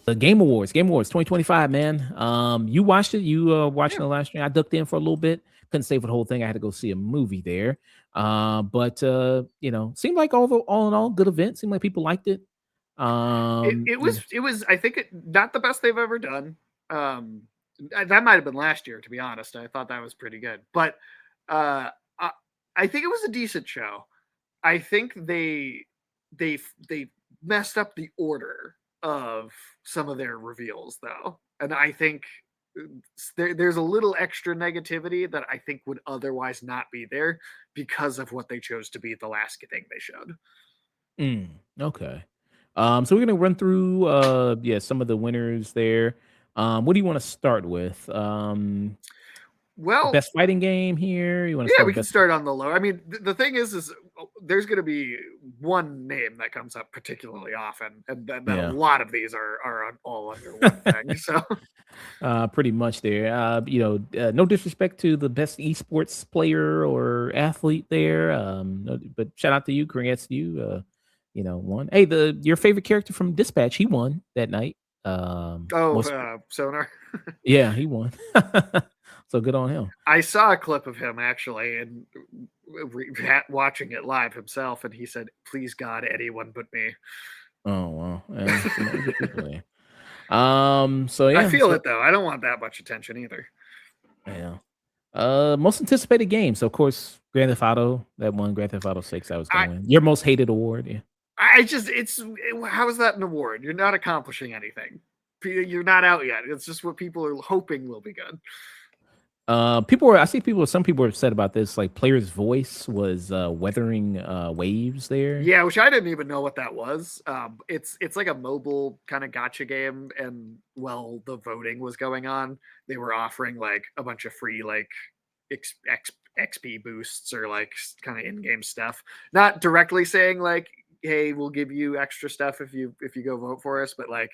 The Game Awards 2025, man. You watched it. You watching Yeah. the live stream. I ducked in for a little bit. Couldn't stay for the whole thing. I had to go see a movie there. But seemed like all in all, good event. Seemed like people liked it. It was I think not the best they've ever done. That might have been last year, to be honest. I thought that was pretty good, but uh, I think it was a decent show. I think they messed up the order of some of their reveals, though, and I think there's a little extra negativity that I think would otherwise not be there because of what they chose to be the last thing they showed. Okay. So we're gonna run through some of the winners there. What do you want to start with? Well, Best fighting game here. You want to yeah, start we with can best? start on the low. I mean, the thing is there's going to be one name that comes up particularly often, and then a Yeah. lot of these are all under one thing. So, Pretty much there. No disrespect to the best esports player or athlete there. But shout out to you, congrats to you. Won. Hey, your favorite character from Dispatch, he won that night. Most Sonar. Yeah, he won. So good on him. I saw a clip of him actually, and watching it live himself, and he said, "Please God, anyone but me." Oh wow. Good people there. So I yeah, feel it though. I don't want that much attention either. yeah. Most anticipated game. So of course, Grand Theft Auto, that one, Grand Theft Auto 6, I was gonna win. Your most hated award, yeah. How is that an award? You're not accomplishing anything. You're not out yet. It's just what people are hoping will be good. Some people are upset about this. Like player's voice was weathering waves there. Yeah, which I didn't even know what that was. It's like a mobile kind of gotcha game, and while the voting was going on, they were offering like a bunch of free like XP boosts or like kind of in-game stuff. Not directly saying like, hey, we'll give you extra stuff if you go vote for us, but like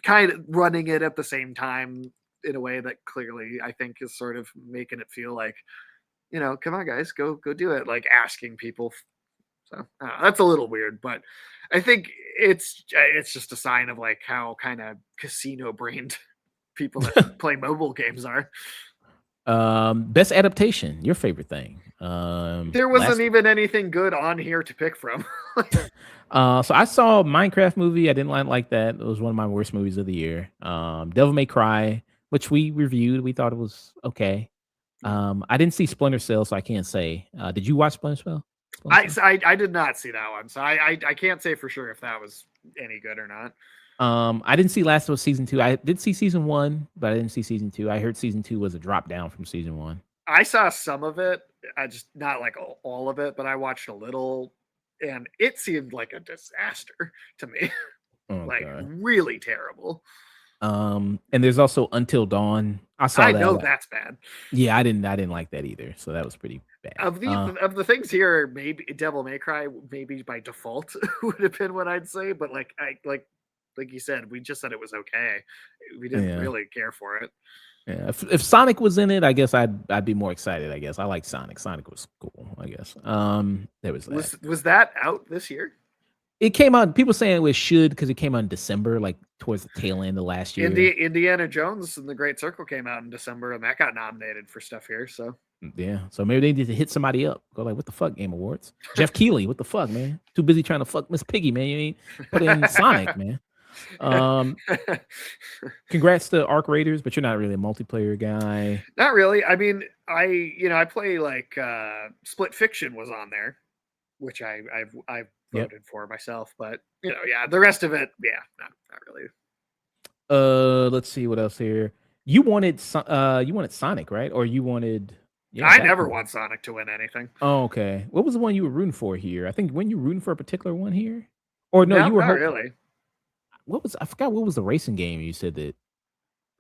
kind of running it at the same time in a way that clearly I think is sort of making it feel like, come on guys, go do it, like asking people. So that's a little weird, but I think it's just a sign of like how kind of casino brained people that play mobile games are. Best adaptation, your favorite thing. There wasn't even anything good on here to pick from. So I saw Minecraft movie. I didn't like that. It was one of my worst movies of the year. Devil May Cry, which we reviewed. We thought it was okay. I didn't see Splinter Cell, so I can't say. Did you watch Splinter Cell? I did not see that one, so I can't say for sure if that was any good or not. I didn't see Last of Us season 2. I did see season 1, but I didn't see season 2. I heard season 2 was a drop down from season 1. I saw some of it. I just not like all of it, but I watched a little, and it seemed like a disaster to me. Like really terrible. And there's also Until Dawn. I know that's bad. Yeah, I didn't like that either. So that was pretty bad. Of the things here, maybe Devil May Cry, maybe by default would have been what I'd say. But like you said, we just said it was okay. We didn't really care for it. Yeah, if Sonic was in it, I guess I'd be more excited. I guess I like Sonic. Sonic was cool. I guess. There was that. Was that out this year? It came out. People saying it should because it came out in December, like towards the tail end of last year. Indiana Jones and the Great Circle came out in December, and that got nominated for stuff here. So yeah, so maybe they need to hit somebody up. Go like, what the fuck, Game Awards? Jeff Keighley, what the fuck, man? Too busy trying to fuck Miss Piggy, man. You ain't put in Sonic, man. Congrats to Arc Raiders, but you're not really a multiplayer guy. Not really. I mean, I play like Split Fiction was on there, which I voted for myself, but the rest of it, not really. Let's see what else here. You wanted Sonic, right? Or you wanted? Yeah, I never want Sonic to win anything. Oh, okay. What was the one you were rooting for here? I think when you were rooting for a particular one here, or no you were not really. I forgot what was the racing game you said that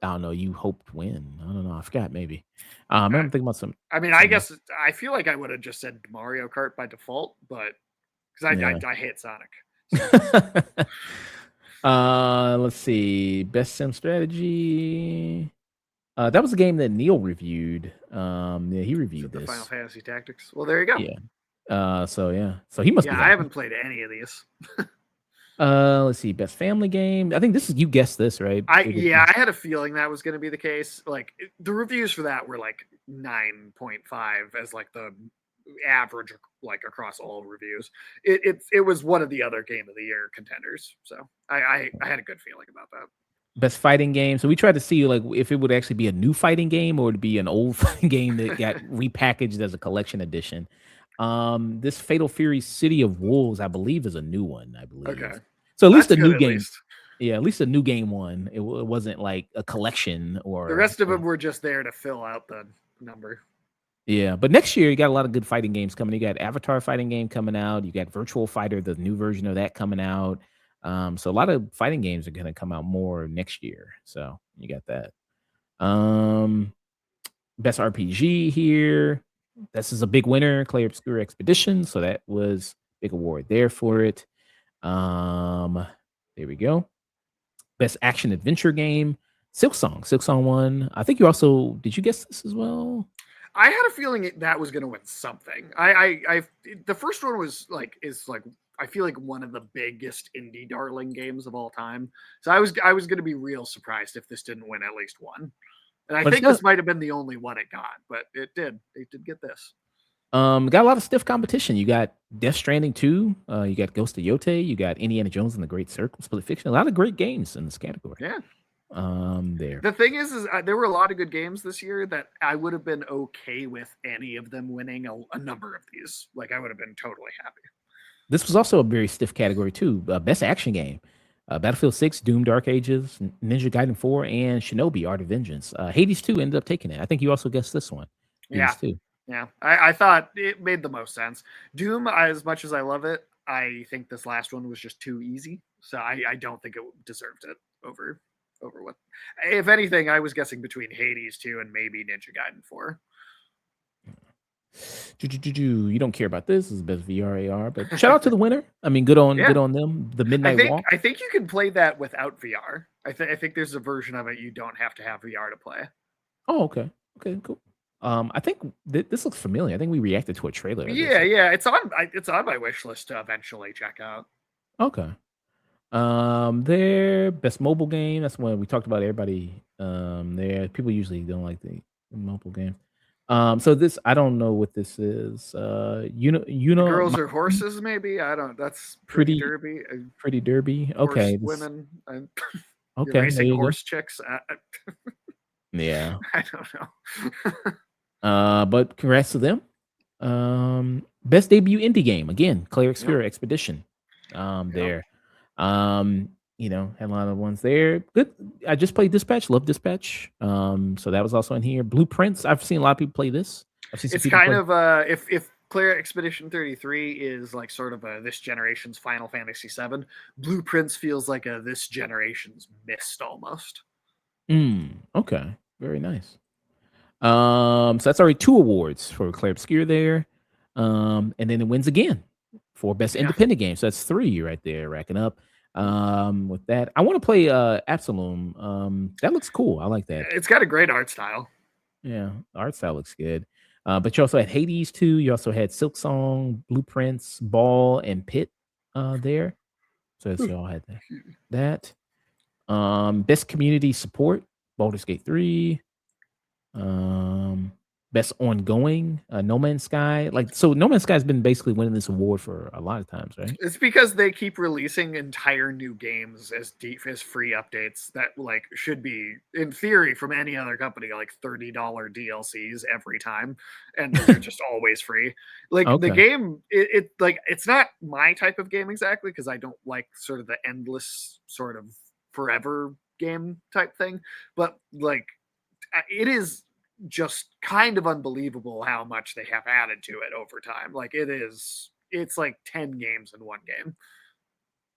I don't know you hoped win. I don't know. I forgot maybe. I'm thinking about some. I mean, I guess I feel like I would have just said Mario Kart by default, but because I hate Sonic. Let's see. Best sim strategy. That was a game that Neil reviewed. Yeah, he Is reviewed it the Final this. Fantasy Tactics? Well, there you go. Yeah. So yeah. So he must be Yeah, I happy. haven't played any of these. Let's see. Best family game. I think this is you guessed this, right? It was I had a feeling that was going to be the case. Like the reviews for that were like 9.5 as like the average like across all reviews. It was one of the other game of the year contenders. So I had a good feeling about that. best fighting game. So we tried to see like if it would actually be a new fighting game or to be an old fighting game that got repackaged as a collection edition. This Fatal Fury City of Wolves, I believe, is a new one. I Okay. believe. So at least That's a good new at game. least. Yeah, at least a new game one. It wasn't like a collection The or rest of them were just there to fill out the number. yeah. But next year you got a lot of good fighting games coming. You got Avatar fighting game coming out. You got Virtual Fighter, the new version of that coming out. So a lot of fighting games are going to come out more next year. So you got that. Um, Best RPG here. This is a big winner, Clair Obscur Expedition. So that was big award there for it. Um, there we go. Best action adventure game, Silk Song. Silk Song won. I think you also did you guess this as well? I had a feeling that was going to win something. The first one was like is like I feel like one of the biggest indie darling games of all time. So I was going to be real surprised if this didn't win at least one. And I But it's think got this might have been the only one it got, but it did. It did get this. got a lot of stiff competition. You got Death Stranding 2, you got Ghost of Yote, you got Indiana Jones and the Great Circle, Split Fiction. A lot of great games in this category. Yeah. There. The thing is there were a lot of good games this year that I would have been okay with any of them winning a number of these. Like I would have been totally happy. This was also a very stiff category too. Best action game. Battlefield 6, Doom Dark Ages, Ninja Gaiden 4, and Shinobi Art of Vengeance. Hades 2 ended up taking it. I think you also guessed this one. Yeah. Hades 2. Yeah. I thought it made the most sense. Doom, as much as I love it, I think this last one was just too easy. So I don't think it deserved it over what. If anything, I was guessing between Hades 2 and maybe Ninja Gaiden 4. You don't care about this. This is best VR AR, but shout out to the winner. I mean, good on Yeah. good on them. The Midnight Walk. I think you can play that without VR. I think there's a version of it you don't have to have VR to play. Oh, okay. Okay, cool. I think this looks familiar. I think we reacted to a trailer of this. Yeah. It's on my wish list to eventually check out. Okay. Their best mobile game. That's when we talked about everybody. There, people usually don't like the mobile game. So this, I don't know what this is. Girls or horses, maybe. I don't. That's pretty derby. Pretty derby. Horse Okay, women. You're okay, there racing you go. horse chicks. Yeah. I don't know. But congrats to them. Best debut indie game again, Clair Obscur Yep. Expedition. There. Had a lot of ones there. Good. I just played Dispatch. Love Dispatch. So that was also in here. Blueprints. I've seen a lot of people play this. I've seen some It's people kind play. of if Clair Expedition 33 is like sort of a this generation's Final Fantasy 7, Blueprints feels like a this generation's Myst almost. Okay. Very nice. So that's already 2 awards for Clair Obscur there. And then it wins again for best Yeah. independent game. So that's 3 right there, racking up. With that, I want to play Absalom. That looks cool. I like that. It's got a great art style. Yeah, art style looks good. But you also had Hades 2. You also had Silk Song, Blueprints, Ball, and Pit there. So you all had that. Best community support, Baldur's Gate 3. Best ongoing, No Man's Sky. So No Man's Sky has been basically winning this award for a lot of times, right? It's because they keep releasing entire new games as deep as free updates that like should be in theory from any other company like $30 DLCs every time, and they're just always free. Like the Okay. game, it like it's not my type of game exactly because I don't like sort of the endless sort of forever game type thing, but like it is just kind of unbelievable how much they have added to it over time. Like it's like 10 games in one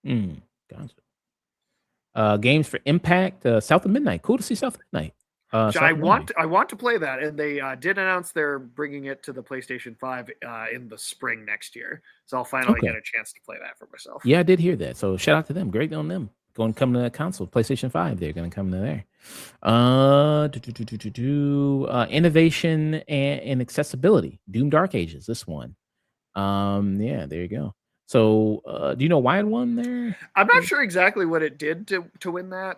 game. Gotcha. Games for Impact, South of Midnight. Cool to see South of Midnight. So South of Midnight. I want to play that, and they did announce they're bringing it to the PlayStation 5 in the spring next year. So I'll finally Okay. get a chance to play that for myself. Yeah, I did hear that. So shout out to them. Great on them. going to come to the console, PlayStation 5. They're going to come to there. Innovation and accessibility. Doom Dark Ages. This one. Yeah, there you go. So, do you know why it won there? I'm not sure exactly what it did to win that.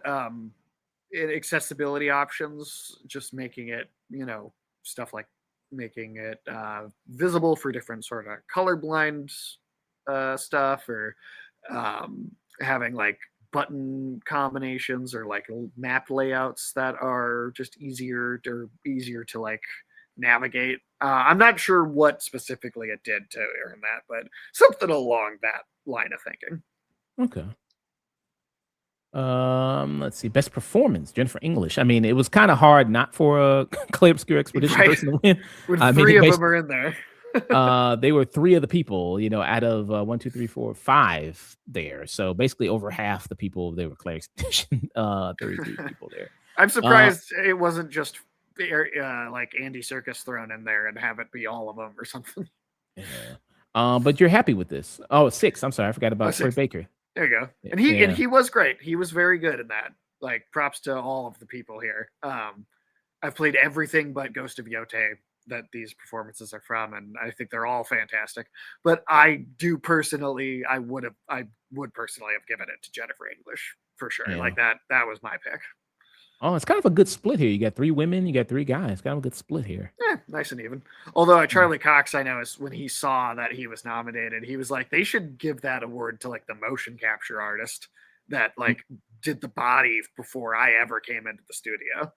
Accessibility options, just making it, stuff like making it visible for different sort of colorblind stuff, or having like button combinations or like map layouts that are just easier to like navigate. I'm not sure what specifically it did to earn that, but something along that line of thinking. Okay. Let's see. Best performance, Jennifer English. I mean, it was kind of hard not for a Clay Obscur Expedition Right. person to win. When I mean, three of them are in there. they were three of the people, out of 1, 2, 3, 4, 5 there. So basically, over half the people they were Clay Expedition. 33 people there. I'm surprised it wasn't just like Andy Serkis thrown in there and have it be all of them or something. Yeah. But you're happy with this? Oh, 6. I'm sorry, I forgot about Troy Baker. There you go. And he was great. He was very good in that. Like, props to all of the people here. I've played everything but Ghost of Yote that these performances are from, and I think they're all fantastic. But I would personally have given it to Jennifer English for sure. Yeah. Like that was my pick. Oh, it's kind of a good split here. You got 3 women, you got 3 guys. Kind of a good split here. Yeah, nice and even. Although Charlie Cox, I know, is when he saw that he was nominated, he was like, they should give that award to like the motion capture artist that like did the body before I ever came into the studio.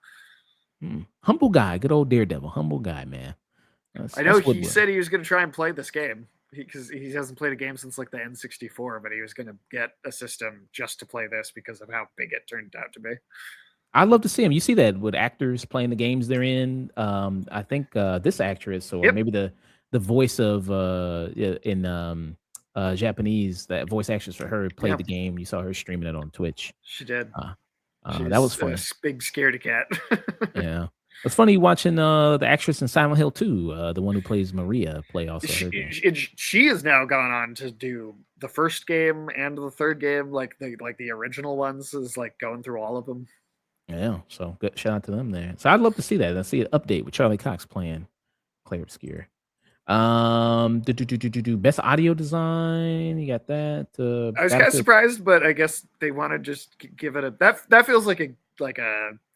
Humble guy, good old Daredevil. Humble guy, man. I know he said he was going to try and play this game because he hasn't played a game since like the N64, but he was going to get a system just to play this because of how big it turned out to be. I'd love to see him. You see that with actors playing the games they're in. I think this actress, or maybe the voice of in Japanese, that voice actress for her played the game. You saw her streaming it on Twitch. She did. That was funny. Big scaredy cat. Yeah. It's funny watching the actress in Silent Hill 2, the one who plays Maria, play also her game. She has now gone on to do the first game and the third game, like the original ones, is like going through all of them. Yeah, so good shout out to them there. So I'd love to see that. Let's see an update with Charlie Cox playing Clair Obscur. Best audio design. You got that. I was kind of surprised, but I guess they want to just give it a that feels like a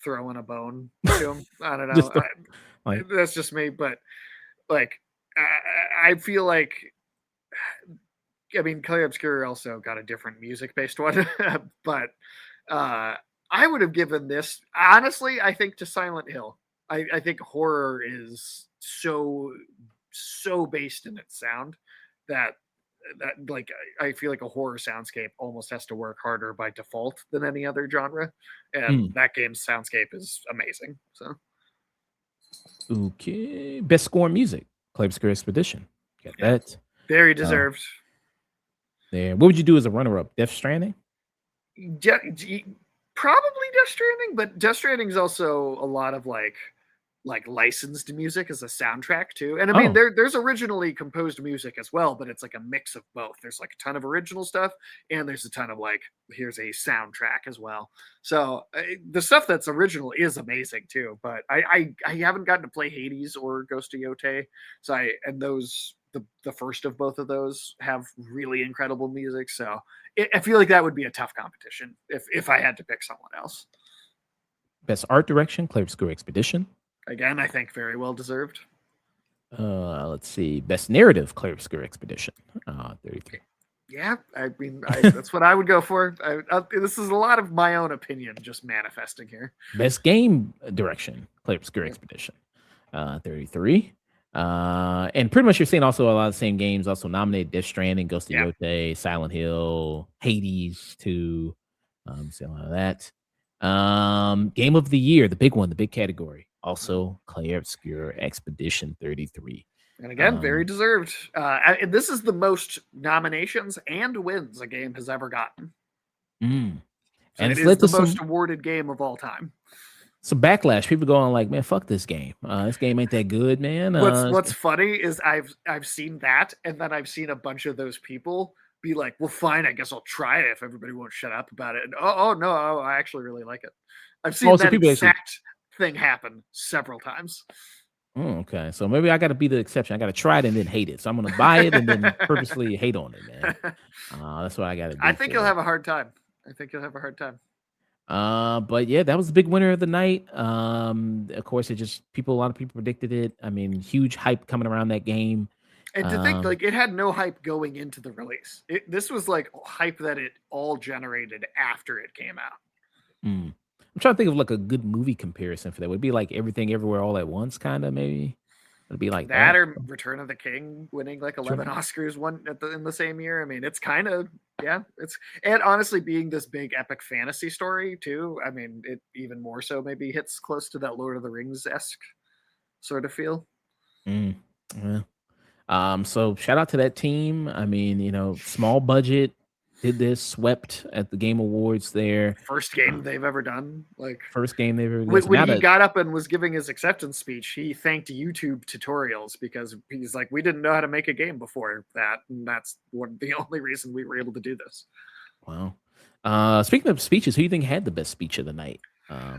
throwing a bone to him. I don't know. That's just me, but like I feel like, I mean, Clair Obscur also got a different music based one, but I would have given this, honestly, I think, to Silent Hill. I think horror is so based in its sound that like I feel like a horror soundscape almost has to work harder by default than any other genre, and that game's soundscape is amazing. So, okay, best score music, Clair Obscur Expedition. Got that. Very deserved. There. What would you do as a runner-up? Death Stranding? Probably Death Stranding, but Death Stranding is also a lot of like licensed music as a soundtrack too. And I mean, there's originally composed music as well, but it's like a mix of both. There's like a ton of original stuff, and there's a ton of like, here's a soundtrack as well. So the stuff that's original is amazing too. But I haven't gotten to play Hades or Ghost of Yote, so the first of both of those have really incredible music. So I feel like that would be a tough competition if I had to pick someone else. Best art direction, Clair Obscur Expedition. Again, I think very well deserved. Let's see. Best narrative, Clair Obscur Expedition. 33. Yeah, I mean, that's what I would go for. This is a lot of my own opinion just manifesting here. Best game direction, Clair Obscur Expedition. 33. And pretty much you're seeing also a lot of the same games also nominated: Death Stranding, Ghost of Yote, Silent Hill, Hades 2. See a lot of that. Game of the year, the big one, the big category. Also, Clair Obscur Expedition 33. And again, very deserved. And this is the most nominations and wins a game has ever gotten. So and it's the most awarded game of all time. Some backlash. People going like, man, fuck this game. This game ain't that good, man. What's funny is I've seen that, and then I've seen a bunch of those people be like, well, fine, I guess I'll try it if everybody won't shut up about it. And oh no, I actually really like it. I've seen Oh, so that people actually. exact thing happen several times. Oh, okay. So maybe I got to be the exception. I got to try it and then hate it. So I'm gonna buy it and then purposely hate on it, man. That's what I got to I do think for you'll it. have a hard time. I think you'll have a hard time. But yeah, that was the big winner of the night. Of course, a lot of people predicted it. I mean, huge hype coming around that game. And to think, Um, like, it had no hype going into the release. This was like hype that it all generated after it came out. mm. I'm trying to think of like a good movie comparison for that. Would it be like Everything Everywhere All at Once, kind of maybe? It'd be like That that. or Return of the King winning like 11 Oscars in the same year. I mean, it's kind of yeah. It's and honestly being this big epic fantasy story too. I mean, it even more so maybe hits close to that Lord of the Rings esque sort of feel. Mm, yeah. So shout out to that team. I mean, small budget, did this, swept at the Game Awards there. First Uh, game they've ever done. Like First game they've ever done. So when now he that got up and was giving his acceptance speech, he thanked YouTube tutorials because he's like, we didn't know how to make a game before that, and that's the only reason we were able to do this. wow. Speaking of speeches, who do you think had the best speech of the night? I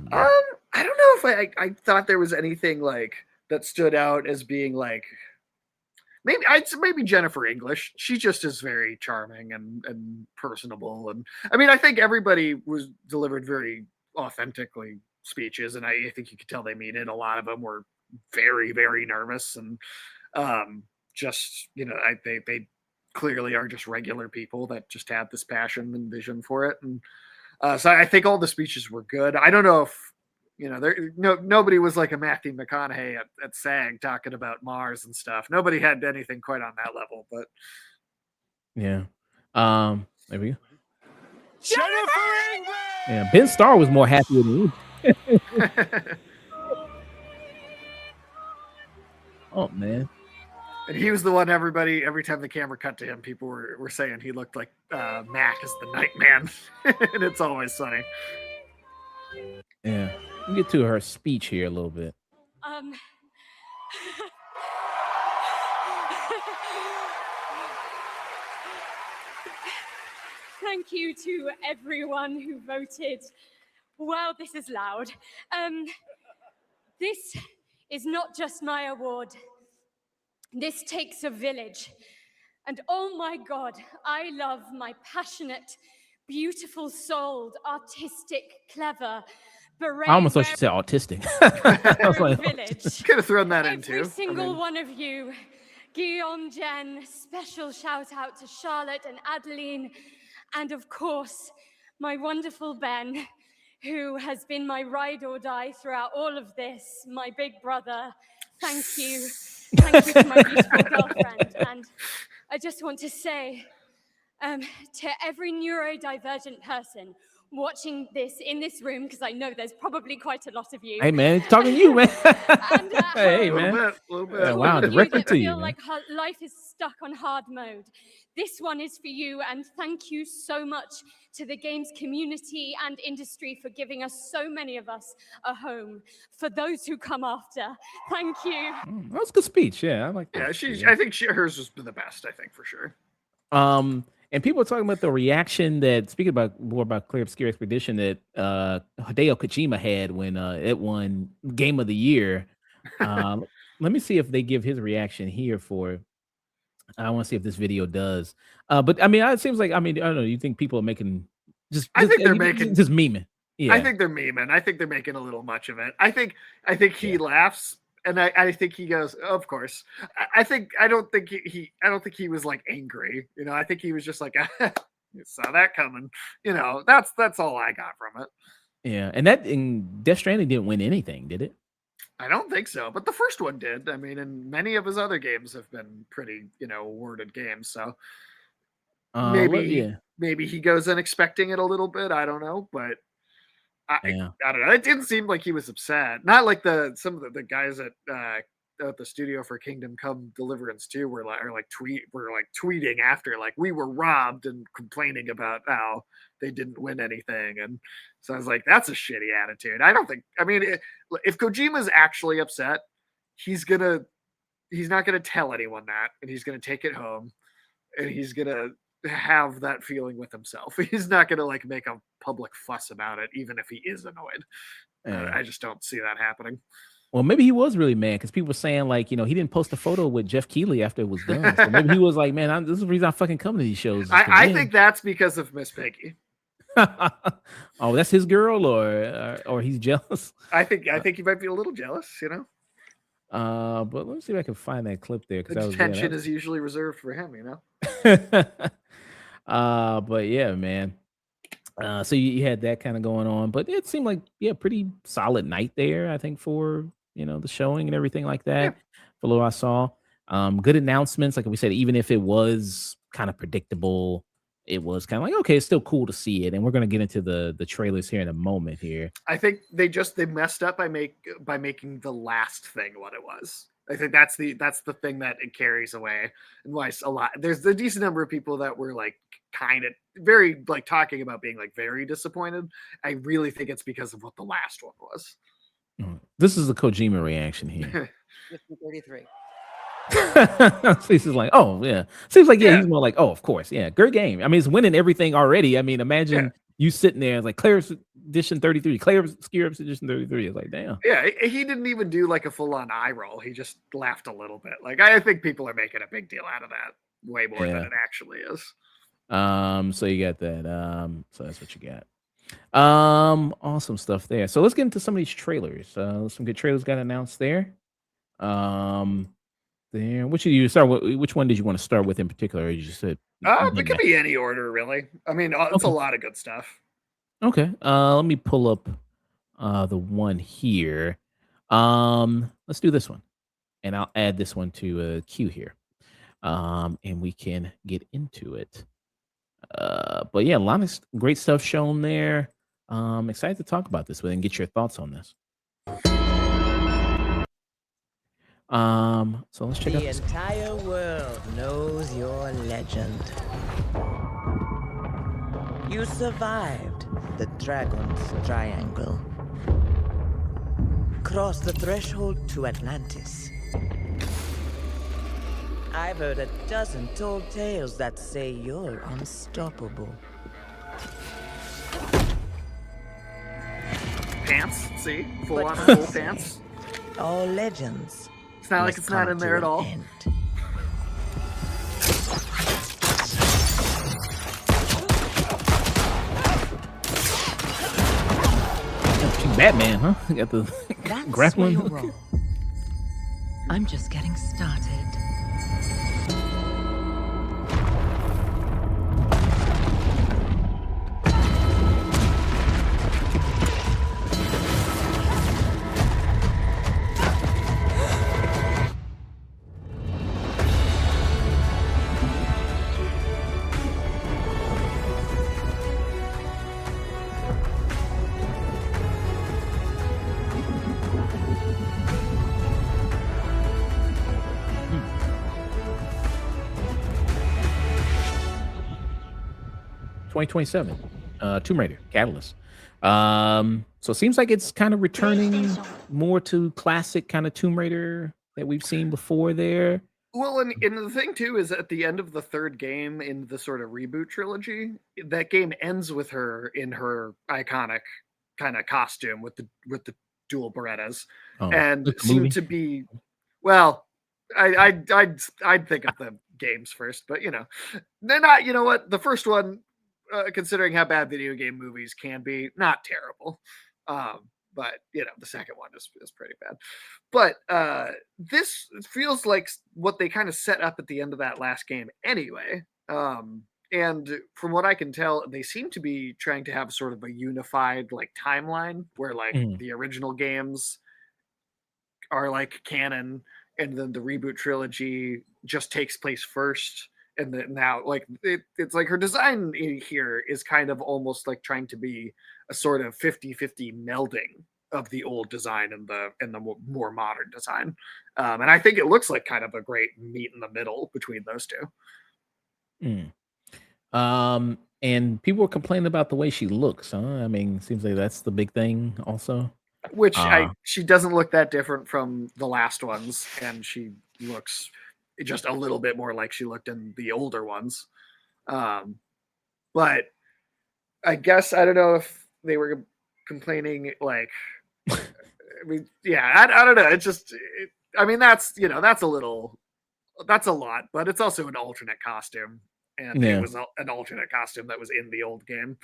don't know if I thought there was anything like that stood out as being like maybe Jennifer English. She just is very charming and personable, and I mean I think everybody was delivered very authentically speeches, and I think you could tell they mean it. A lot of them were very nervous, and just they clearly are just regular people that just have this passion and vision for it, and so I think all the speeches were good. I don't know if nobody was like a Matthew McConaughey at SAG talking about Mars and stuff. Nobody had anything quite on that level, but Yeah. There we go. Jennifer English! Yeah, Ben Starr was more happy than me. Oh man. and he was the one every time the camera cut to him, people were saying he looked like Mac as the Nightman, and it's always sunny. Yeah. We'll get to her speech here a little bit. Thank you to everyone who voted. Wow, this is loud. This is not just my award. This takes a village. And oh my God, I love my passionate, beautiful souled, artistic, clever, beret I almost thought she said autistic. I was like, village. Could have thrown that in too. Every single one of you. Guillaume, Jen, special shout out to Charlotte and Adeline, and of course, my wonderful Ben, who has been my ride or die throughout all of this, my big brother. Thank you. Thank you to my beautiful girlfriend. And I just want to say to every neurodivergent person watching this in this room, because I know there's probably quite a lot of you. hey man, it's talking to you, man. And hey A man. little bit. Yeah, wow, all of directly that to you, feel man. like life is stuck on hard mode. This one is for you, and thank you so much to the games community and industry for giving us, so many of us, a home. For those who come after, thank you. That was a good speech. Yeah, I like that. Yeah, I think hers was the best. I think for sure. And people are talking about the reaction that, speaking about more about Clair Obscur Expedition, that Hideo Kojima had when it won Game of the Year. Let me see if they give his reaction here for. I want to see if this video does. But I mean, it seems like, I mean, I don't know. You think people are making I think they're making just memeing? Yeah, I think they're memeing. I think they're making a little much of it. I think he laughs, and I think he goes, "Of course." I don't think he was like angry. I think he was just like, "You saw that coming." That's all I got from it. yeah. And Death Stranding didn't win anything, did it? I don't think so, but the first one did. I mean, and many of his other games have been pretty, awarded games. So Yeah, maybe he goes in expecting it a little bit. I don't know, but yeah. I don't know. It didn't seem like he was upset. Not like some of the guys at the studio for Kingdom Come Deliverance 2 were tweeting after, like, we were robbed, and complaining about how they didn't win anything. And so I was like, that's a shitty attitude. I don't think. I mean, if Kojima's actually upset, he's not gonna tell anyone that, and he's gonna take it home, and he's gonna have that feeling with himself. He's not going to like make a public fuss about it, even if he is annoyed. Yeah. I just don't see that happening. Well, maybe he was really mad because people were saying like, he didn't post a photo with Jeff Keighley after it was done. So maybe he was like, man, this is the reason I fucking come to these shows. I think that's because of Miss Piggy. Oh, that's his girl, or he's jealous. I think he might be a little jealous, But let me see if I can find that clip there The detention is usually reserved for him, But yeah, man. So you had that kind of going on, but it seemed like pretty solid night there. I think for the showing and everything like that. Yeah. For what I saw, good announcements. Like we said, even if it was kind of predictable, it was kind of like okay, it's still cool to see it. And we're gonna get into the trailers here in a moment here. I think they messed up by making the last thing what it was. I think that's the thing that it carries away, and why there's a decent number of people that were like kind of very like talking about being like very disappointed. I really think it's because of what the last one was. This is the Kojima reaction here. 33. He's like, oh yeah. Seems like he's more like, oh, of course, yeah, good game. I mean, it's winning everything already. I mean, imagine you sitting there like Clair's edition 33, Clair Obscur edition 33. It's like, damn. Yeah, he didn't even do like a full-on eye roll. He just laughed a little bit. Like I think people are making a big deal out of that way more than it actually is. So you got that. So that's what you got. Awesome stuff there. So let's get into some of these trailers. Some good trailers got announced there. There. Which did you start with? Which one did you want to start with in particular? Or you just said it could be any order, really. I mean, it's a lot of good stuff. Okay. Let me pull up the one here. Let's do this one, and I'll add this one to a queue here. And we can get into it. But yeah, a lot of great stuff shown there. Excited to talk about this and get your thoughts on this. So let's check out this. The entire world knows your legend. You survived the Dragon's Triangle. Crossed the threshold to Atlantis. I've heard a dozen told tales that say you're unstoppable. Pants, see? Full pants. All legends. It's not like it's not in there at all. Batman, huh? You got the grappling. I'm just getting started. $2027, Tomb Raider, Catalyst. So it seems like it's kind of returning more to classic kind of Tomb Raider that we've seen before there. Well, and the thing too is at the end of the third game in the sort of reboot trilogy, that game ends with her in her iconic kind of costume with the dual Berettas, and seem to be, well, I'd think of the games first, but they're not. You know what? The first one, considering how bad video game movies can be, not terrible. But the second one is pretty bad. But this feels like what they kind of set up at the end of that last game anyway. And from what I can tell, they seem to be trying to have sort of a unified like timeline where like the original games are like canon, and then the reboot trilogy just takes place first. And then now, like it's like her design here is kind of almost like trying to be a sort of 50-50 melding of the old design and the more modern design. And I think it looks like kind of a great meet in the middle between those two. And people were complaining about the way she looks, huh? I mean, seems like that's the big thing also. Which she doesn't look that different from the last ones, and she looks just a little bit more like she looked in the older ones. But I guess I don't know if they were complaining like. I mean, yeah, I don't know. It's just, I mean, that's that's a lot, but it's also an alternate costume, and it Yeah. was an alternate costume that was in the old game.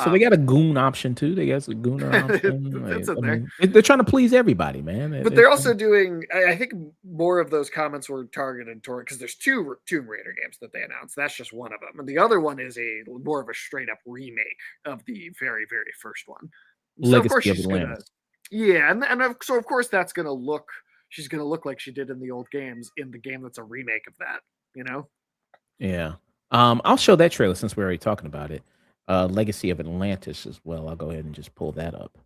So they got a goon option too. They got a gooner option. That's Like, in I there. mean, they're trying to please everybody, man. But they're also doing. I think more of those comments were targeted toward because there's two Tomb Raider games that they announced. That's just one of them, and the other one is a more of a straight up remake of the very first one. So of course Legacy of she's gonna, Atlantis. yeah, so of course that's gonna look. She's gonna look like she did in the old games in the game that's a remake of that. You know. Yeah. I'll show that trailer since we're already talking about it. Legacy of Atlantis as well. I'll go ahead and just pull that up.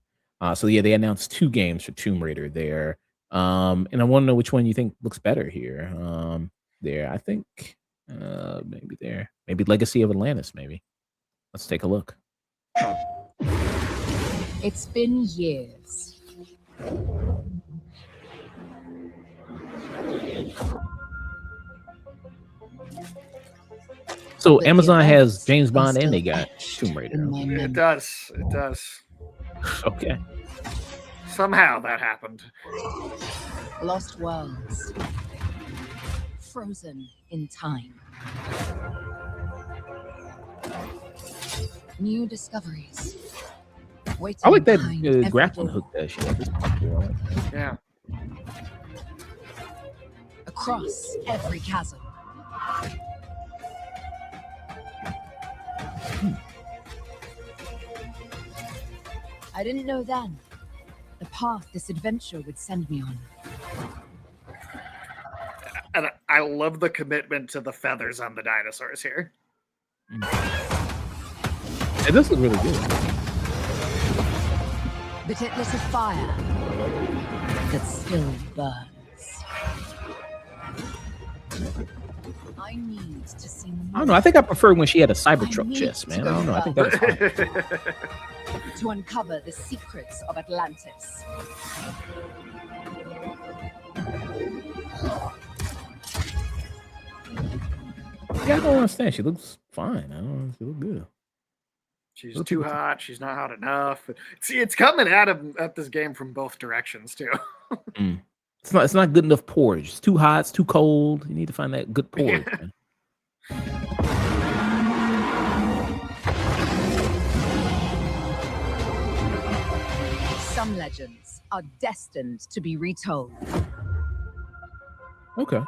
So yeah, they announced 2 games for Tomb Raider there. And I want to know which one you think looks better here. There, I think maybe there. Maybe Legacy of Atlantis, maybe. Let's take a look. It's been years. So But the Amazon has events James are Bond and still they got etched Tomb Raider. in my It memory. does. It does. Okay. Somehow that happened. Lost worlds. Frozen in time. New discoveries. Waiting I like that behind every grappling door. hook that she had. This is cool. I like that. Yeah. Across every chasm. I didn't know then the path this adventure would send me on. And I love the commitment to the feathers on the dinosaurs here. And this is really good. But it lit a fire that still burns. I need to see more. I don't know. I think I prefer when she had a I Cybertruck need chest, to man. I go don't know. I think that was hot. to uncover the secrets of Atlantis. Yeah, I don't understand. She looks fine. I don't know. She looks good. She's Look too at the- hot. She's not hot enough. See, it's coming at this game from both directions too. It's not good enough porridge. It's too hot. It's too cold. You need to find that good porridge, man. Some legends are destined to be retold. Okay.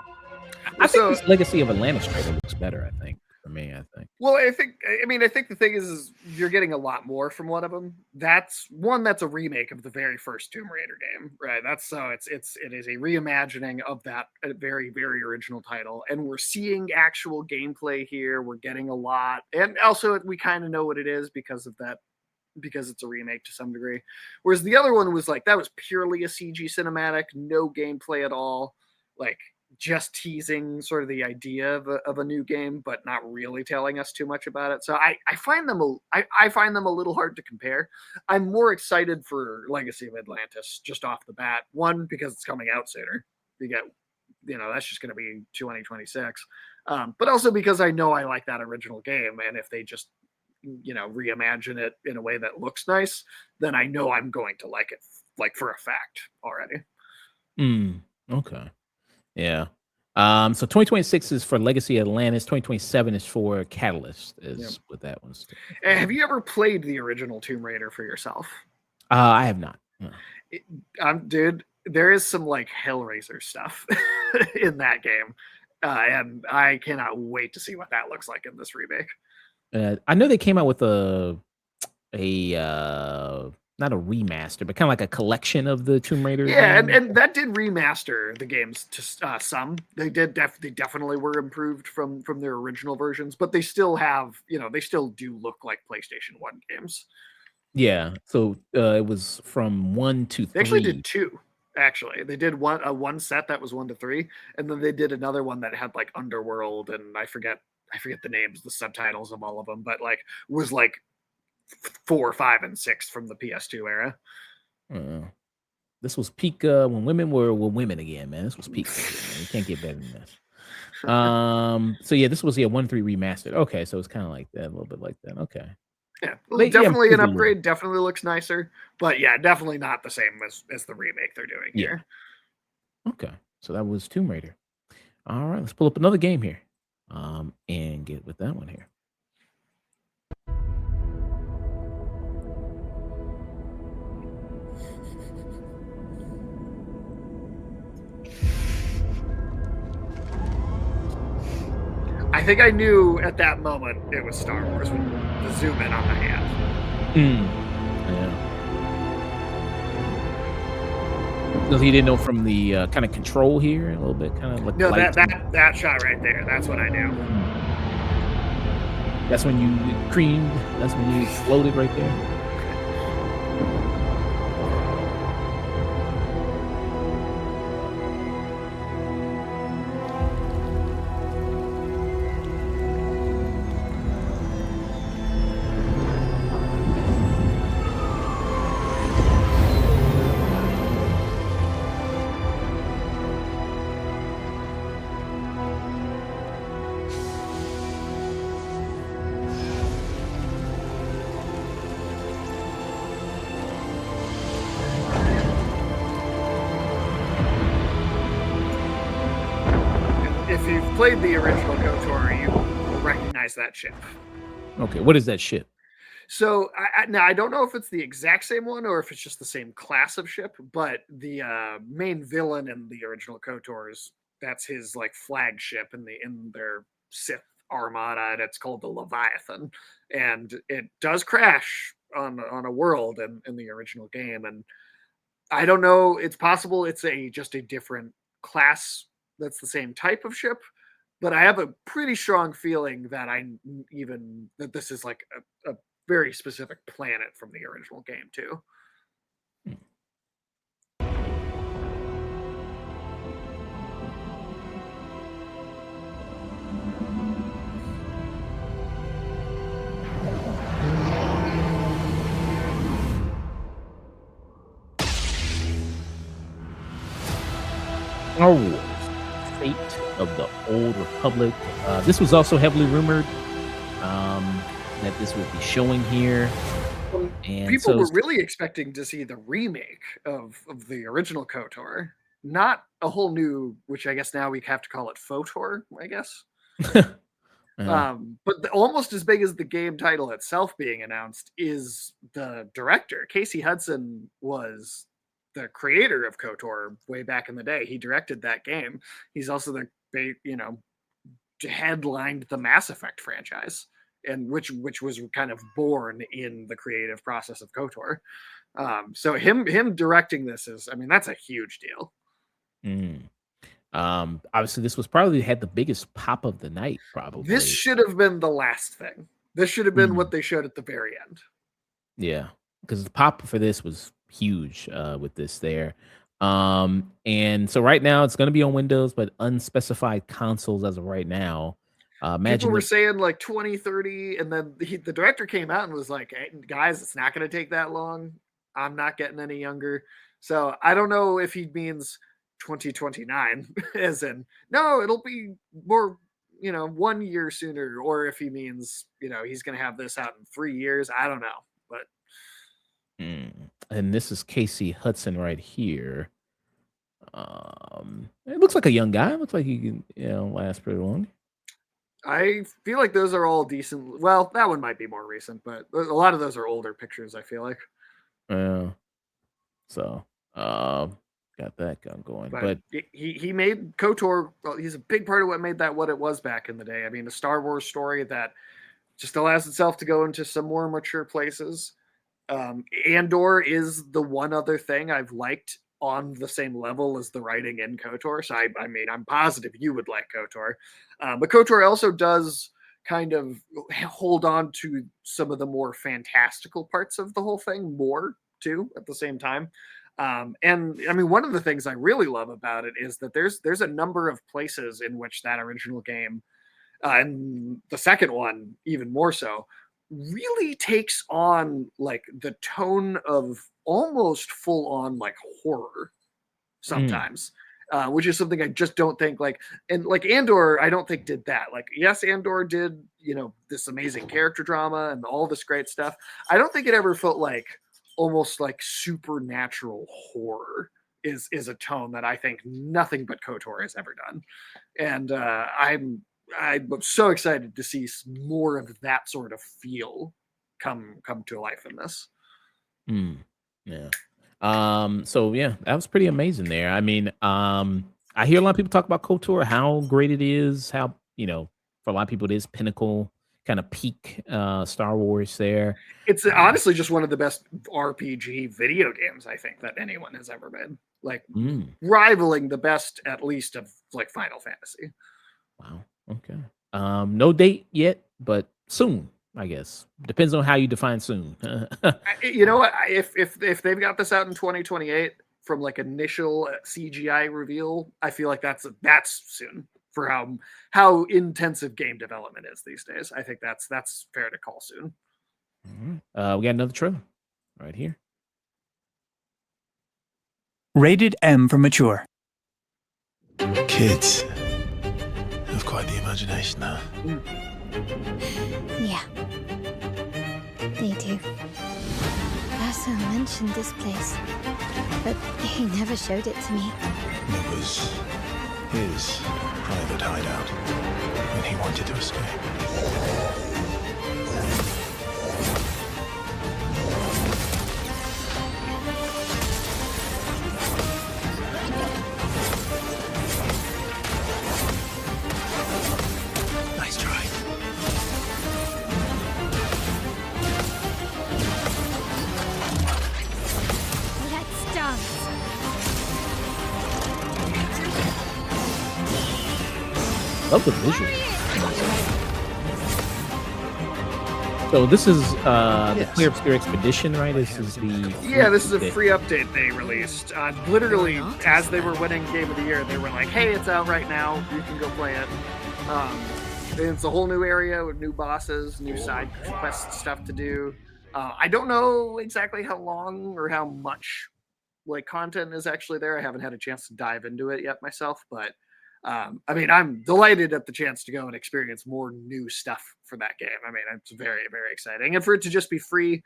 I So- think this Legacy of Atlantis trailer looks better, I think. For me, I think. Well, I think the thing is you're getting a lot more from one of them. That's a remake of the very first Tomb Raider game, right? It is a reimagining of that very original title, and we're seeing actual gameplay here. We're getting a lot, and also we kind of know what it is because of that, because it's a remake to some degree. Whereas the other one was like that was purely a CG cinematic, no gameplay at all, like just teasing sort of the idea of a new game, but not really telling us too much about it. So I find them a little hard to compare. I'm more excited for Legacy of Atlantis just off the bat. One, because it's coming out sooner. You get, that's just going to be 2026. But also because I know I like that original game, and if they just reimagine it in a way that looks nice, then I know I'm going to like it, like for a fact already. Okay. Yeah. So 2026 is for Legacy Atlantis. 2027 is for Catalyst. Is what that one's. Have you ever played the original Tomb Raider for yourself? I have not. No. Dude, there is some like Hellraiser stuff in that game, and I cannot wait to see what that looks like in this remake. I know they came out with a not a remaster, but kind of like a collection of the Tomb Raider. Yeah, games. and that did remaster the games to some. They did they definitely were improved from their original versions, but they still have, they still do look like PlayStation 1 games. Yeah. So it was from 1 to 3. They actually did 2. Actually, they did one set that was 1 to 3, and then they did another one that had like Underworld, and I forget the names, the subtitles of all of them, but like was like 4, 5, and 6 from the PS2 era. This was peak when women were women again, man. This was peak. Man. You can't get better than this. So yeah, this was 1.3 remastered. Okay, so it's kind of like that, a little bit like that. Okay. Yeah, well, But, yeah, definitely an improved a little. upgrade. Definitely looks nicer, but yeah, definitely not the same as the remake they're doing Yeah. here. Okay, so that was Tomb Raider. All right, let's pull up another game here, and get with that one here. I think I knew at that moment it was Star Wars when the zoom in on the hand. Yeah. So he didn't know from the kind of control here, a little bit, kind of like No, lights and- that shot right there. That's what I knew. That's when you creamed. That's when you exploded right there. If you've played the original KOTOR, you will recognize that ship. Okay, what is that ship? So now I don't know if it's the exact same one or if it's just the same class of ship, but the main villain in the original KOTOR's, that's his like flagship in their Sith armada, and it's called the Leviathan, and it does crash on a world in the original game, and I don't know. It's possible it's just a different class that's the same type of ship, but I have a pretty strong feeling that that this is like a very specific planet from the original game too. Star Wars: Fate of the Old Republic. This was also heavily rumored that this would be showing here. And People so were really expecting to see the remake of the original KOTOR, not a whole new, which I guess now we have to call it FOTOR, I guess. But almost as big as the game title itself being announced is the director. Casey Hudson was the creator of KOTOR way back in the day. He directed that game. He's also headlined the Mass Effect franchise, and which was kind of born in the creative process of KOTOR. So him directing this that's a huge deal. Obviously, this was probably had the biggest pop of the night. Probably this should have been the last thing. This should have been what they showed at the very end. Yeah, because the pop for this was huge with this there. And so right now it's going to be on Windows, but unspecified consoles as of right now. People were saying like 2030, and then the director came out and was like, hey, guys, it's not going to take that long. I'm not getting any younger. So I don't know if he means 2029 as in, no, it'll be more, 1 year sooner, or if he means, he's going to have this out in 3 years. I don't know. But and this is Casey Hudson right here. It looks like a young guy. It looks like he can, last pretty long. I feel like those are all decent. Well, that one might be more recent, but a lot of those are older pictures, I feel like. Yeah. So, got that gun going. But he made KOTOR. Well, he's a big part of what made that what it was back in the day. I mean, a Star Wars story that just allows itself to go into some more mature places. Andor is the one other thing I've liked on the same level as the writing in KOTOR. So I'm positive you would like KOTOR. But KOTOR also does kind of hold on to some of the more fantastical parts of the whole thing more too at the same time. And one of the things I really love about it is that there's a number of places in which that original game, and the second one even more so, really takes on like the tone of almost full on like horror sometimes. which is something I just don't think and Andor, I don't think did that. Like, yes, Andor did, this amazing character drama and all this great stuff. I don't think it ever felt like almost like supernatural horror is a tone that I think nothing but KOTOR has ever done. And I'm so excited to see more of that sort of feel come to life in this. Yeah. So yeah, that was pretty amazing there. I mean, I hear a lot of people talk about KOTOR, how great it is, how, for a lot of people it is pinnacle, kind of peak Star Wars there. It's honestly just one of the best RPG video games I think that anyone has ever made. Like rivaling the best, at least, of like Final Fantasy. Wow. Okay. No date yet, but soon, I guess. Depends on how you define soon. You know what? If they've got this out in 2028 from like initial CGI reveal, I feel like that's soon for how intensive game development is these days. I think that's fair to call soon. We got another trailer right here. Rated M for mature. Kids have quite the imagination now. Yeah, they do. Lasso mentioned this place, but he never showed it to me. It was his private hideout, and he wanted to escape. Nice try. Let's dance. Love the visual. So this is the Clair Obscur Expedition, right? This is this is a free update they released. Literally, as they were winning Game of the Year, they were like, "Hey, it's out right now. You can go play it." It's a whole new area with new bosses, new side quest stuff to do. I don't know exactly how long or how much like content is actually there. I haven't had a chance to dive into it yet myself, but I mean, I'm delighted at the chance to go and experience more new stuff for that game. I mean, it's very, very exciting. And for it to just be free,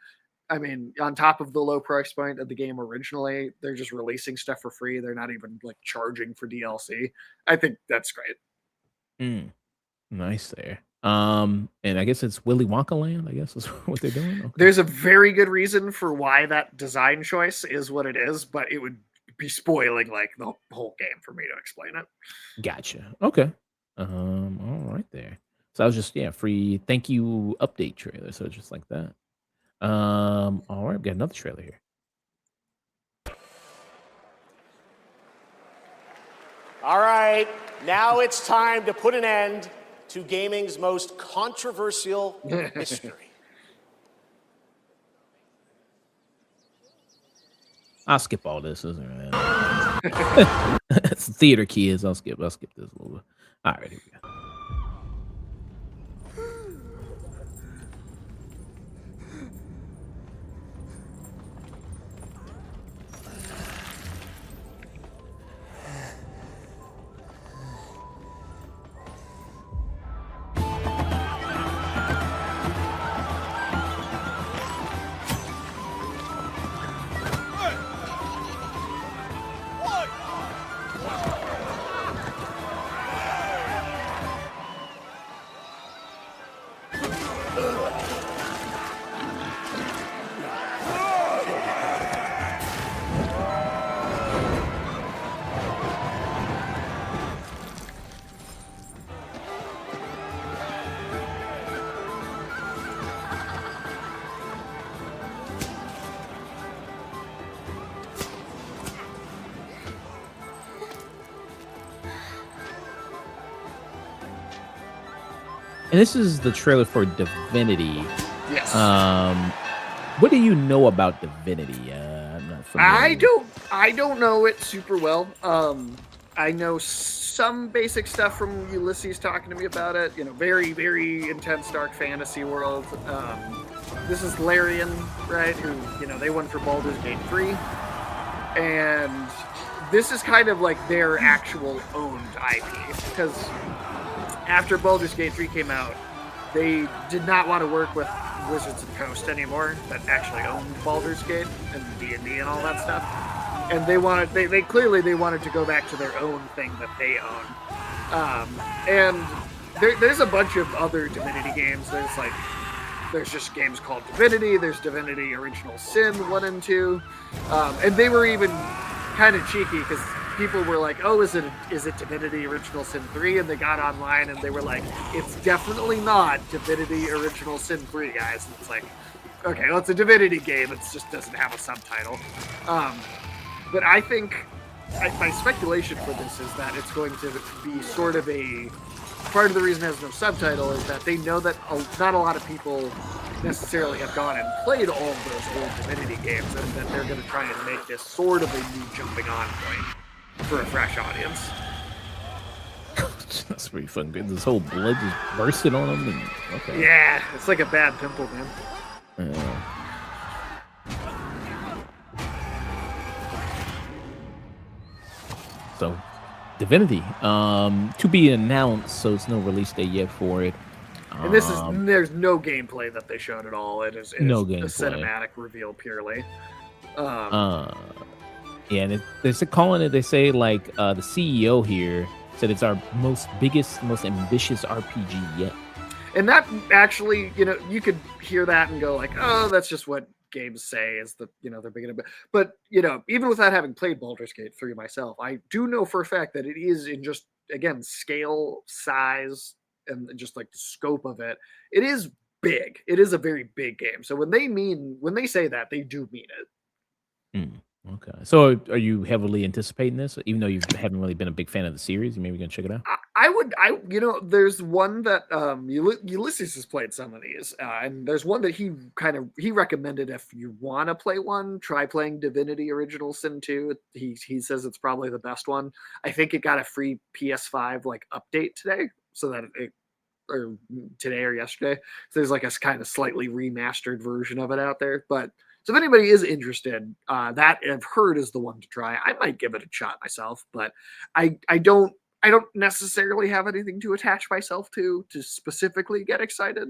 I mean, on top of the low price point of the game originally, they're just releasing stuff for free. They're not even like charging for DLC. I think that's great. Nice there. And I guess it's Willy Wonka land, I guess is what they're doing. Okay. There's a very good reason for why that design choice is what it is, but it would be spoiling like the whole game for me to explain it. Gotcha. Okay. All right there. So I was just free thank you update trailer. So just like that. All right, we got another trailer here. All right, now it's time to put an end to gaming's most controversial mystery. I'll skip all this. Isn't it? It's theater kids. I'll skip this a little bit. All right, here we go. And this is the trailer for Divinity. Yes. What do you know about Divinity? I'm not familiar. I don't know it super well. I know some basic stuff from Ulysses talking to me about it. You know, very, very intense dark fantasy world. This is Larian, right? Who, they won for Baldur's Gate 3. And this is kind of like their actual owned IP, because after Baldur's Gate 3 came out, they did not want to work with Wizards of the Coast anymore, that actually owned Baldur's Gate and D&D and all that stuff. And they wanted to go back to their own thing that they own. And there's a bunch of other Divinity games. There's just games called Divinity. There's Divinity Original Sin 1 and 2. And they were even kind of cheeky because people were like, oh, is it Divinity Original Sin 3? And they got online and they were like, it's definitely not Divinity Original Sin 3, guys. And it's like, okay, well, it's a Divinity game. It just doesn't have a subtitle. But I think my speculation for this is that it's going to be sort of a... Part of the reason it has no subtitle is that they know that not a lot of people necessarily have gone and played all of those old Divinity games, and that they're going to try and make this sort of a new jumping on point for a fresh audience. That's pretty fun. This whole blood just bursting on them. And, okay. Yeah, it's like a bad pimple, man. So, Divinity, to be announced, so it's no release date yet for it. And there's no gameplay that they showed at all. It is a cinematic reveal purely. Yeah, and they're calling it. They say like the CEO here said it's our most ambitious RPG yet. And that actually, you could hear that and go like, oh, that's just what games say is that, they're big enough. But, even without having played Baldur's Gate 3 myself, I do know for a fact that it is in just, again, scale, size, and just like the scope of it, it is big. It is a very big game. So when they say that, they do mean it. Okay. So are you heavily anticipating this, even though you haven't really been a big fan of the series? You maybe gonna check it out? There's one that Ulysses has played some of these, and there's one that he recommended if you want to play one, try playing Divinity Original Sin 2. He says it's probably the best one. I think it got a free PS5 like update today, so that or today or yesterday. So there's like a kind of slightly remastered version of it out there, but. So if anybody is interested, that I've heard is the one to try. I might give it a shot myself, but I don't necessarily have anything to attach myself to specifically get excited.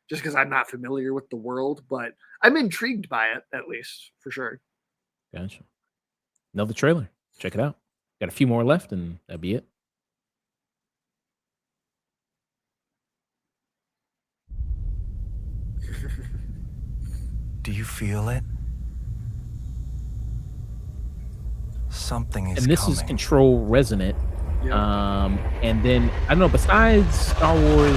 Just because I'm not familiar with the world, but I'm intrigued by it at least for sure. Gotcha. Another trailer. Check it out. Got a few more left, and that'd be it. Do you feel it? Something is And this coming. is Control Resonant. Yeah. And then, I don't know, besides Star Wars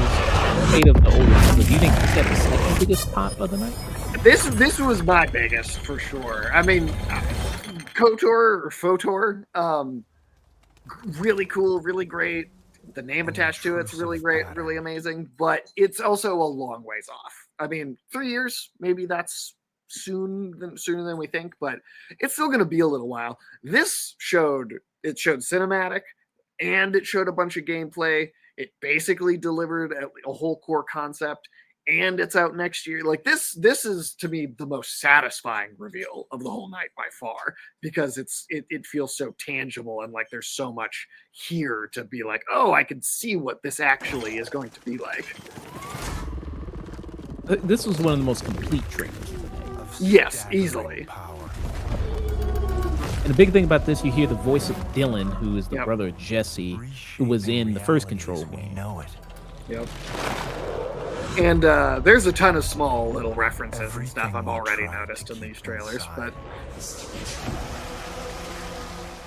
Fate of the Old Republic, do you think this got the second biggest pop of the night? This was my biggest for sure. I mean, KOTOR or FOTOR, really cool, really great. The name attached to it's really great, really amazing, but it's also a long ways off. I mean, 3 years, maybe that's sooner than we think, but it's still going to be a little while. This showed cinematic, and it showed a bunch of gameplay. It basically delivered a whole core concept, and it's out next year. Like this is to me the most satisfying reveal of the whole night by far, because it feels so tangible, and like there's so much here to be like, oh, I can see what this actually is going to be like. This was one of the most complete trailers. Yes, easily. And the big thing about this, you hear the voice of Dylan, who is the brother of Jesse, who was in the first Control game. Yep. And there's a ton of small little references and stuff I've already noticed in these trailers, but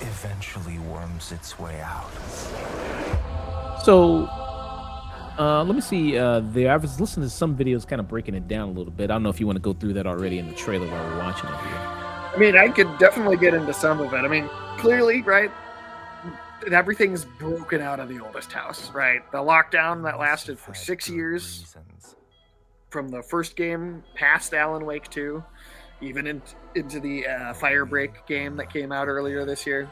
eventually worms its way out. So let me see. I was listening to some videos kind of breaking it down a little bit. I don't know if you want to go through that already in the trailer while we're watching it here. I mean, I could definitely get into some of it. I mean, clearly, right, everything's broken out of the oldest house, right? The lockdown that lasted for 6 years from the first game past Alan Wake 2, even into the Firebreak game that came out earlier this year.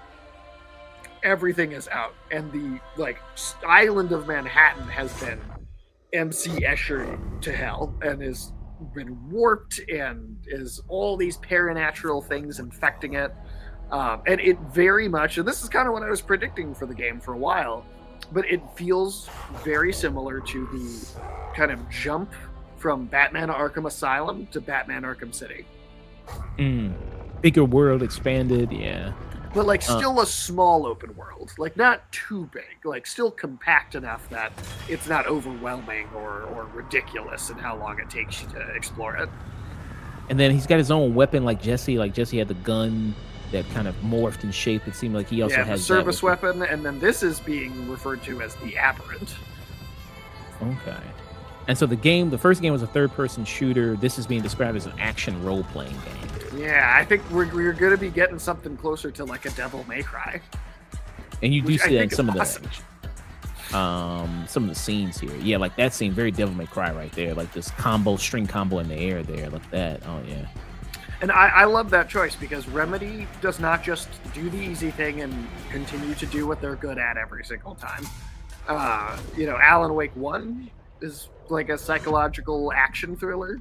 Everything is out, and the island of Manhattan has been MC Escher to hell, and has been warped, and is all these paranatural things infecting it. And it very much, and this is kind of what I was predicting for the game for a while, but it feels very similar to the kind of jump from Batman Arkham Asylum to Batman Arkham City. Bigger world, expanded, yeah. But like still a small open world, like not too big, like still compact enough that it's not overwhelming or ridiculous in how long it takes you to explore it. And then he's got his own weapon like Jesse. Like Jesse had the gun that kind of morphed in shape. It seemed like he also has the service weapon, and then this is being referred to as the Aberrant. Okay. And so the first game was a third-person shooter. This is being described as an action role-playing game. Yeah, I think we're going to be getting something closer to like a Devil May Cry. And you do see that in some awesome. of the scenes here. Yeah, like that scene, very Devil May Cry right there. Like this string combo in the air there. Like that. Oh, yeah. And I love that choice because Remedy does not just do the easy thing and continue to do what they're good at every single time. Alan Wake 1 is like a psychological action thriller.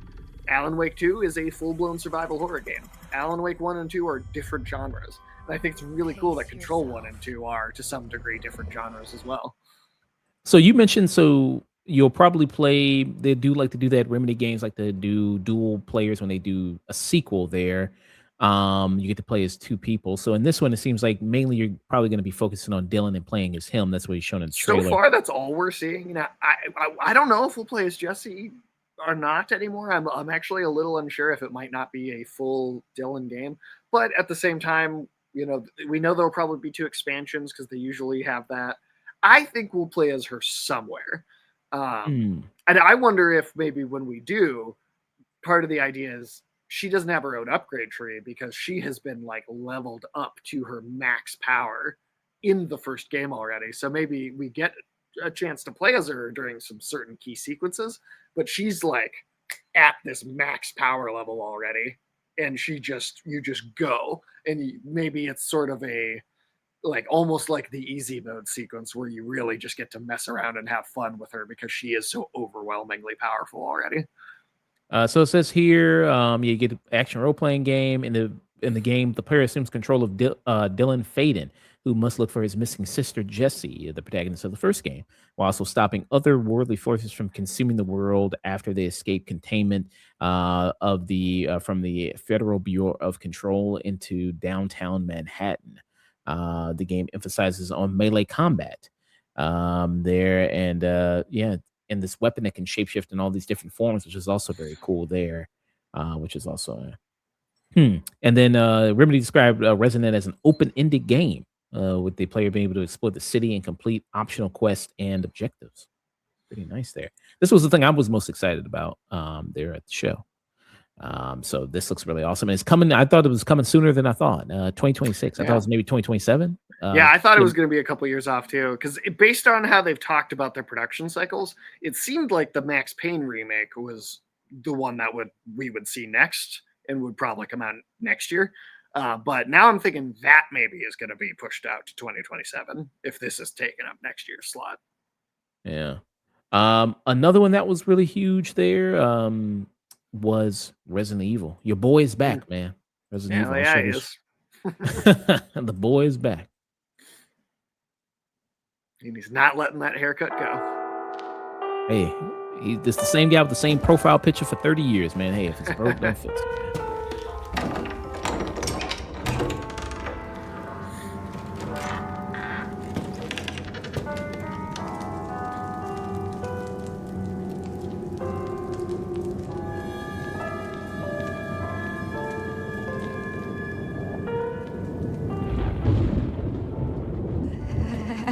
Alan Wake 2 is a full-blown survival horror game. Alan Wake 1 and 2 are different genres. And I think it's really cool that Control 1 and 2 are, to some degree, different genres as well. So you mentioned, you'll probably play, they do like to do that Remedy games, like to do dual players when they do a sequel there. You get to play as two people. So in this one, it seems like mainly you're probably going to be focusing on Dylan and playing as him. That's what he's shown in the trailer. So far, that's all we're seeing. Now, I don't know if we'll play as Jesse or not anymore. I'm actually a little unsure if it might not be a full Dylan game. But at the same time, we know there'll probably be 2 expansions because they usually have that. I think we'll play as her somewhere. And I wonder if maybe when we do, part of the idea is she doesn't have her own upgrade tree because she has been like leveled up to her max power in the first game already. So maybe we get a chance to play as her during some certain key sequences, but she's like at this max power level already. And you just go, and maybe it's sort of a, like almost like the easy mode sequence where you really just get to mess around and have fun with her because she is so overwhelmingly powerful already. So it says here, you get an action role-playing game. In the game, the player assumes control of Dylan Faden, who must look for his missing sister Jessie, the protagonist of the first game, while also stopping other worldly forces from consuming the world after they escape containment from the Federal Bureau of Control into downtown Manhattan. The game emphasizes on melee combat there, and this weapon that can shapeshift in all these different forms, which is also very cool there, which is also and then Remedy described Resonant as an open-ended game with the player being able to explore the city and complete optional quests and objectives. Pretty nice there. This was the thing I was most excited about there at the show. So this looks really awesome. And it's coming. I thought it was coming sooner than I thought. 2026. I thought it was maybe 2027. I thought it was going to be a couple years off too, because based on how they've talked about their production cycles, it seemed like the Max Payne remake was the one that we would see next and would probably come out next year. But now I'm thinking that maybe is going to be pushed out to 2027 if this is taken up next year's slot. Yeah. Another one that was really huge there was Resident Evil. Your boy is back, man. Resident Evil. Yeah, he is. The boy is back. And he's not letting that haircut go. Hey, it's the same guy with the same profile picture for 30 years, man. Hey, if it's broke, don't fix it.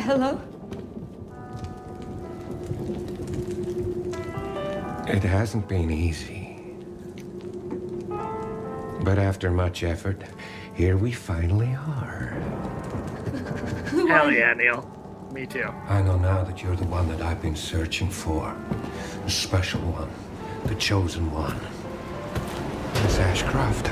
Hello? It hasn't been easy. But after much effort, here we finally are. Hell yeah, Neil. Me too. I know now that you're the one that I've been searching for. The special one. The chosen one. It's Ashcroft.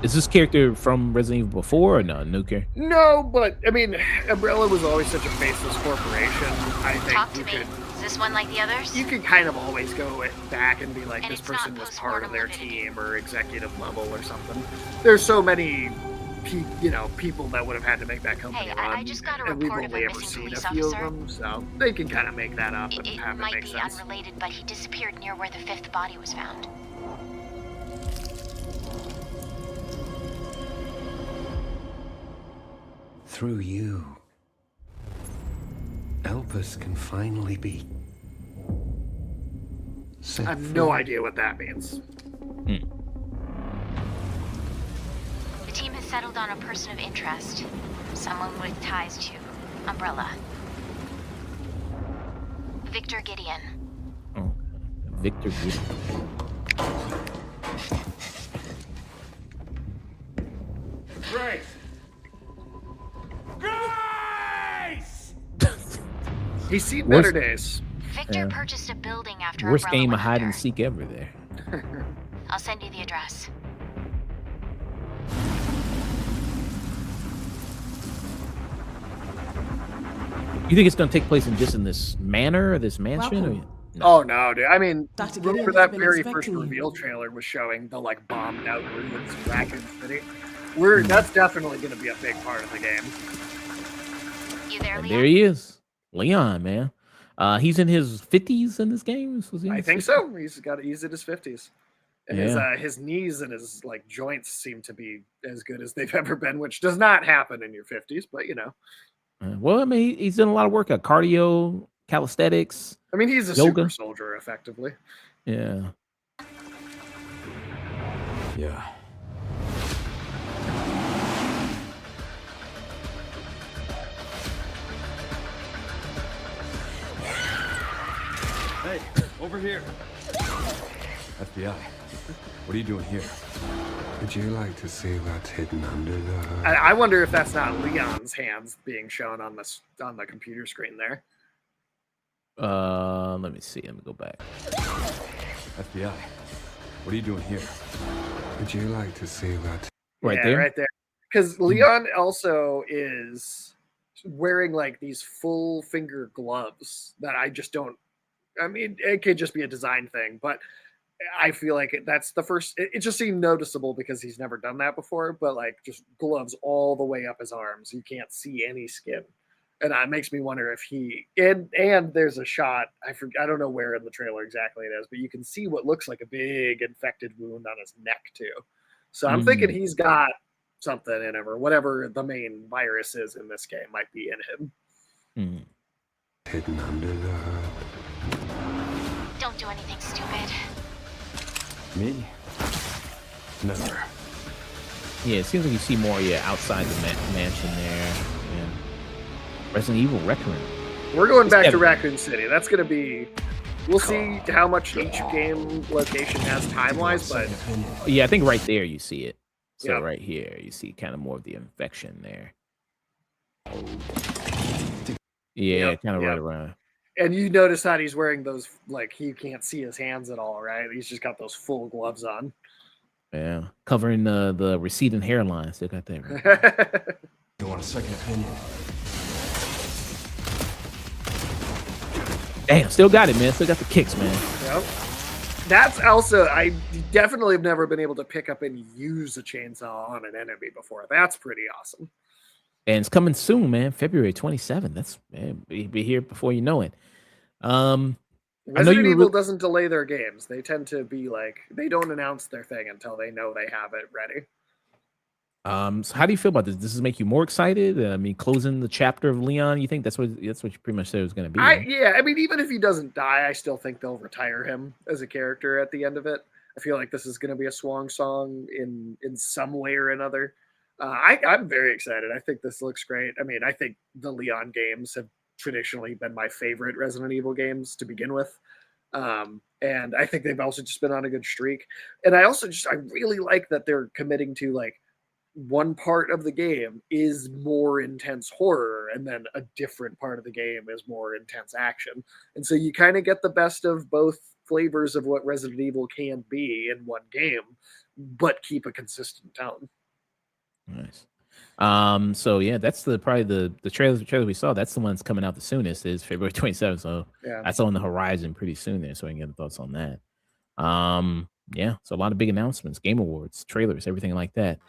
Is this character from Resident Evil before or no? New character? No, but I mean, Umbrella was always such a faceless corporation. I think you could this one like the others? You can kind of always go back and be like, And this it's not person was part of their post-mortem team or executive level or something. There's so many, people that would have had to make that company Hey, run, I just got a and we've report of a only ever missing seen a police few of officer. them, so they can kind of make that up and It have it might make be sense. unrelated, but he disappeared near where the 5th body was found. Through you, Elvis can finally be set I have free. no idea what that means. The team has settled on a person of interest. Someone with ties to Umbrella. Victor Gideon. Oh, Victor Gideon. Grace! Grace! He's seen Worst- better days. Victor Yeah. purchased a building after Worst Umbrella game of went hide and under. seek ever there. I'll send you the address. You think it's going to take place in this manor or this mansion? Or, Oh no, dude. I mean, Dr. Gideon remember has that been very first expecting you. reveal trailer was showing the bombed out ruins of Raccoon City. That's definitely going to be a big part of the game. You there, and Leon? there he is, Leon, man. He's in his 50s in this game. Was he in I his think 50s? so. He's in his 50s, and Yeah. his knees and his joints seem to be as good as they've ever been, which does not happen in your 50s. But Well, I mean, he's done a lot of work at cardio, calisthenics. I mean, he's a yoga. super soldier, effectively. Yeah. Yeah. Hey, over here. FBI, what are you doing here? Would you like to see what's hidden under the hood? I wonder if that's not Leon's hands being shown on the computer screen there. Let me see. Let me go back. FBI, what are you doing here? Would you like to see what's Right Yeah, there. right there. Because Leon also is wearing these full finger gloves that I just don't. I mean, it could just be a design thing, but I feel like that's the first. It just seemed noticeable because he's never done that before. But just gloves all the way up his arms, you can't see any skin, and it makes me wonder if he and there's a shot. I don't know where in the trailer exactly it is, but you can see what looks like a big infected wound on his neck too. So I'm thinking he's got something in him, or whatever the main virus is in this game might be in him. hidden under the hood? Don't do anything stupid. Me? Never. Yeah, it seems like you see more. Yeah, outside the mansion there. Yeah. Resident Evil Requiem. We're going back to Evan. Raccoon City. That's going to be. We'll see how much each game location has time-wise, but Yeah, I think right there you see it. So Yep. right here you see kind of more of the infection there. Yeah, Yep, kind of yep. right around. and you notice that he's wearing those you can't see his hands at all, right? He's just got those full gloves on. Yeah, covering the receding hairline. Still got that. Right? You want a second opinion? Damn, still got it, man. Still got the kicks, man. Yep. That's also, I definitely have never been able to pick up and use a chainsaw on an enemy before. That's pretty awesome. And it's coming soon, man. February 27th. That's be here before you know it. I know Resident you Evil doesn't delay their games. They tend to be they don't announce their thing until they know they have it ready. So how do you feel about this? Does this make you more excited? I mean, closing the chapter of Leon. You think that's what you pretty much said it was going to be? Right? I mean, even if he doesn't die, I still think they'll retire him as a character at the end of it. I feel like this is going to be a swan song in some way or another. I'm very excited. I think this looks great. I mean, I think the Leon games have traditionally been my favorite Resident Evil games to begin with. And I think they've also just been on a good streak. And I really like that they're committing to one part of the game is more intense horror, and then a different part of the game is more intense action. And so you kind of get the best of both flavors of what Resident Evil can be in one game, but keep a consistent tone. Nice. So yeah, that's probably the trailer we saw. That's the one that's coming out the soonest is February 27th. So Yeah. that's on the horizon pretty soon there. So I can get the thoughts on that. Yeah, so a lot of big announcements, Game Awards, trailers, everything like that.